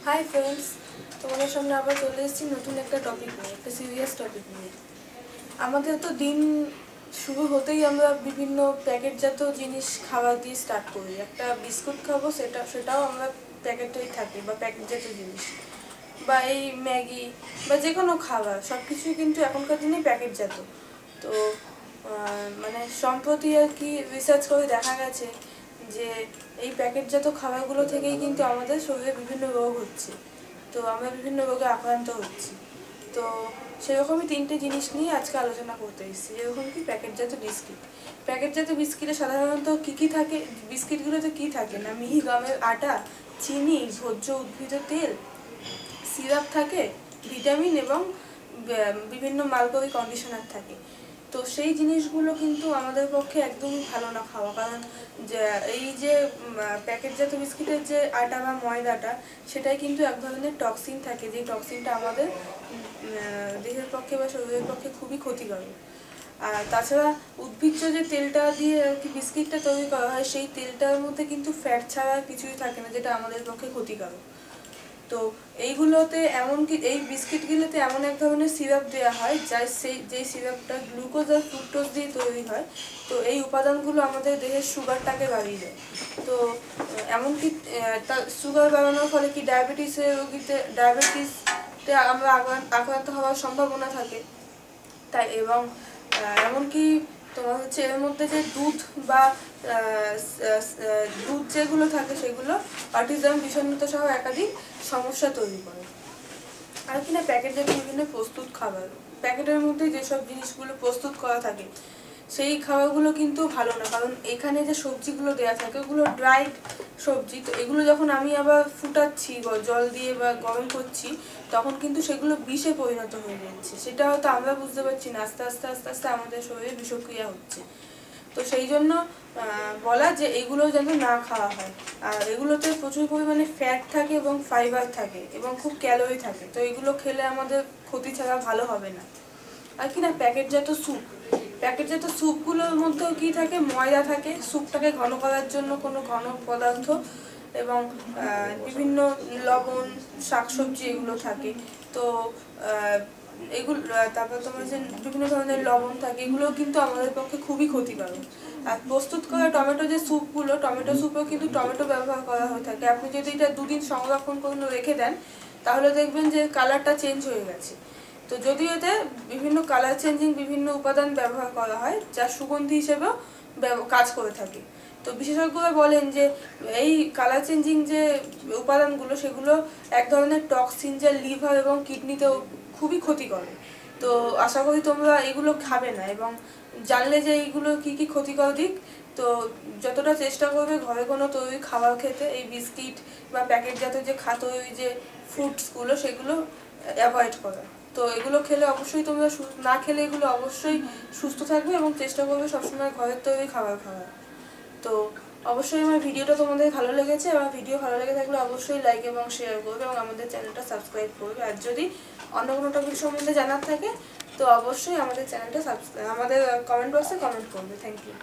Hi friends, তোমাদের সামনে আবার চলে এসেছি নতুন একটা টপিক নিয়ে, একটা সিরিয়াস টপিক নিয়ে। আমাদের তো দিন শুরু হতেই আমরা বিভিন্ন প্যাকেটজাত জিনিস খাওয়া দিয়ে স্টার্ট করি। একটা বিস্কুট খাবো, সেটাও আমরা প্যাকেটেই থাকে বা প্যাকেটজাত জিনিস, বা এই ম্যাগি বা যে কোনো খাবার সব কিছুই কিন্তু এখনকার দিনে প্যাকেটজাত। তো মানে সম্প্রতি আর কি রিসার্চ করে দেখা গেছে যে এই প্যাকেটজাত খাবারগুলো থেকেই কিন্তু আমাদের শরীরে বিভিন্ন রোগ হচ্ছে। তো আমরা বিভিন্ন রোগে আক্রান্ত হচ্ছি। তো সেরকমই তিনটে জিনিস নিয়ে আজকে আলোচনা করতে এসেছি। যেরকম কি প্যাকেটজাত বিস্কিট। প্যাকেটজাত বিস্কিটে সাধারণত কী থাকে, বিস্কিটগুলোতে কী থাকে না, মিহি গমের আটা, চিনি, ভোজ্য উদ্ভিদ তেল, সিরাপ থাকে, ভিটামিন এবং বিভিন্ন মালকোরি কন্ডিশনার থাকে। তো সেই জিনিসগুলো কিন্তু আমাদের পক্ষে একদমই ভালো না খাওয়া, কারণ এই যে প্যাকেটজাত বিস্কিটের যে আটা বা ময়দাটা, সেটাই কিন্তু এক ধরনের টক্সিন থাকে, যে টক্সিনটা আমাদের দেহের পক্ষে বা শরীরের পক্ষে খুবই ক্ষতিকারক। আর তাছাড়া উদ্ভিজ্জ যে তেলটা দিয়ে আর কি বিস্কিটটা তৈরি করা হয়, সেই তেলটার মধ্যে কিন্তু ফ্যাট ছাড়া কিছুই থাকে না, যেটা আমাদের পক্ষে ক্ষতিকারক। তো এইগুলোতে এমনকি এই বিস্কিটগুলোতে এমন এক ধরনের সিরাপ দেওয়া হয় যেই সিরাপটা গ্লুকোজ আর ফ্রুক্টোজ দিয়ে তৈরি হয়। তো এই উপাদানগুলো আমাদের দেহের সুগারটাকে বাড়িয়ে দেয়। তো এমনকি তার সুগার বাড়ানোর ফলে কি ডায়াবেটিসতে আমরা আক্রান্ত হওয়ার সম্ভাবনা থাকে। তাই এবং এমনকি তোমার হচ্ছে এর মধ্যে যে দুধ বা দুধ যেগুলো থাকে সেগুলো অটিজম, বিষণ্ণতা সহ একাধিক সমস্যা তৈরি করে। আর কিনা প্যাকেটজাত বিভিন্ন প্রস্তুত খাবার, প্যাকেটের মধ্যে যেসব জিনিসগুলো প্রস্তুত করা থাকে সেই খাবারগুলো কিন্তু ভালো না, কারণ এখানে যে সবজিগুলো দেওয়া থাকে ওগুলো ড্রাইড সবজি। তো এগুলো যখন আমি আবার ফুটাচ্ছি জল দিয়ে বা গরম করছি, তখন কিন্তু সেগুলো বিষে পরিণত হয়ে যাচ্ছে। সেটা হয়তো আমরা বুঝতে পারছি না, আস্তে আস্তে আস্তে আস্তে আমাদের শরীরে বিষক্রিয়া হচ্ছে। তো সেই জন্য বলা যে এগুলো যেন না খাওয়া হয়। আর এগুলোতে প্রচুর পরিমাণে ফ্যাট থাকে এবং ফাইবার থাকে এবং খুব ক্যালোরি থাকে। তো এগুলো খেলে আমাদের ক্ষতি ছাড়া ভালো হবে না। আর কি না প্যাকেটজাত স্যুপগুলোর মধ্যেও কি থাকে, ময়দা থাকে, স্যুপটাকে ঘন করার জন্য কোনো ঘন পদার্থ এবং বিভিন্ন লবণ, শাকসবজি এগুলো থাকে। তো এগুলো তারপর তোমার যে বিভিন্ন ধরনের লবণ থাকে, এগুলো কিন্তু আমাদের পক্ষে খুবই ক্ষতিকারক। আর প্রস্তুত করা টমেটো যে স্যুপগুলো, টমেটো স্যুপেও কিন্তু টমেটো ব্যবহার করা হয়ে থাকে। আপনি যদি এটা 2 দিন সংরক্ষণ করে রেখে দেন, তাহলে দেখবেন যে কালারটা চেঞ্জ হয়ে গেছে। তো যদিও এতে বিভিন্ন কালার চেঞ্জিং বিভিন্ন উপাদান ব্যবহার করা হয়, যা সুগন্ধি হিসেবেও কাজ করে থাকে। তো বিশেষজ্ঞরা বলেন যে এই কালার চেঞ্জিং যে উপাদানগুলো, সেগুলো এক ধরনের টক্সিন, যা লিভার এবং কিডনিতেও খুবই ক্ষতি করে। তো আশা করি তোমরা এগুলো খাবে না, এবং জানলে যে এইগুলো কি কি ক্ষতিকর দিক, তো যতটা চেষ্টা করবে ঘরে কোনো তৈরি খাবার খেতে, এই বিস্কিট বা প্যাকেটজাত যে তৈরি যে ফ্রুটসগুলো সেগুলো অ্যাভয়েড করা। তো এগুলো খেলে অবশ্যই তোমরা না খেলে এগুলো অবশ্যই সুস্থ থাকবে এবং চেষ্টা করবে সবসময় ঘরের তৈরি খাবার খাওয়ার। তো অবশ্যই আমার ভিডিওটা তোমাদের ভালো লেগেছে, এবং ভিডিও ভালো লেগে থাকলে অবশ্যই লাইক এবং শেয়ার করবে এবং আমাদের চ্যানেলটা সাবস্ক্রাইব করবে। আর যদি অন্য কোনো টপিক সম্বন্ধে জানার থাকে তো অবশ্যই আমাদের চ্যানেলটা আমাদের কমেন্ট বক্সে কমেন্ট করবে। Thank you.